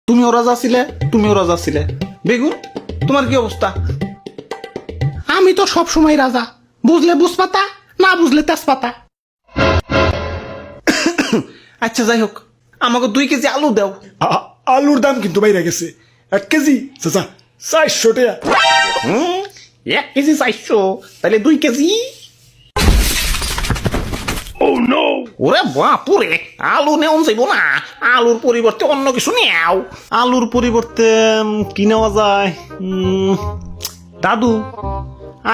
তুমিও রাজা ছিলে, তুমিও রাজা ছিলে। বেগুন, তোমার কি অবস্থা? আমি তো সব সময় রাজা, বুঝলে বুঝপাতা, না বুঝলে তেজপাতা। আচ্ছা যাই হোক, আমাকে 2 কেজি আলু দাও। আলুর দাম কিন্তু বাইরে গেছে, 1 কেজি চাচা 400 টাকা। 1 কেজি 400, তাহলে 2 কেজি। ওরে বাপুরে, আলু নেওয়া যাইব না, আলুর পরিবর্তে অন্য কিছু নেও। আলুর পরিবর্তে কি নেওয়া যায়? দাদু,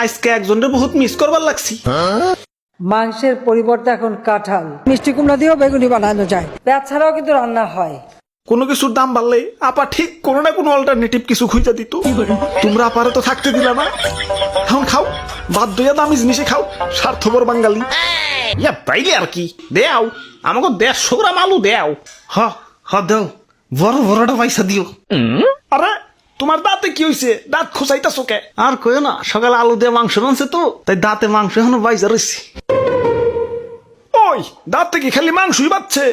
আজকে একজনরে বহুত মিস করবার লাগছি। মাংসের পরিবর্তে এখন কাঁঠাল, মিষ্টি কুমড়া দিয়েও বেগুনি বানানো যায়। পেঁয়াজ ছাড়াও কিন্তু রান্না হয়। কোনো কিছুর দাম বাড়লে আপা ঠিক কোনো না কোনো অল্টারনেটিভ কিছু খুঁজে দিত। তোমরা আপারে তো থাকতে দিলা না। এখন খাও, বাদ দইয়া দামি জিনিসে খাও, স্বার্থপর বাঙালি। ইয়া তাইলে আর কি, দেও আমাকে 150 গ্রাম আলু দেও। হ দাও, বড় বড়টা পয়সা দিও। আরে তোমার দাঁতে কি হইছে? দাঁত খোঁচাইতাছো কে? আর কইও না, সকালে আলু দিয়ে মাংস রানছে তো, তাই দাঁতে মাংস এখনো বাইজা রয়েছে। ওই দাঁতে কি খালি মাংসই বাচ্ছে,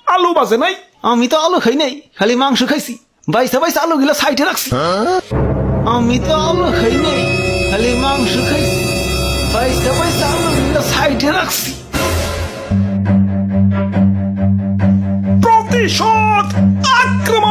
আলু বাজে নাই? আমি তো আলু খাই নাই, খালি মাংস খাইছি। বাইসা বাইসা আলু গিলা সাইডে রাখছি। আমি তো আলু খাই নাই, খালি মাংস খাইছি। বাইসা বাইসা আলু গিলা সাইডে রাখছি। প্রতিশোধ, আক্রমণ।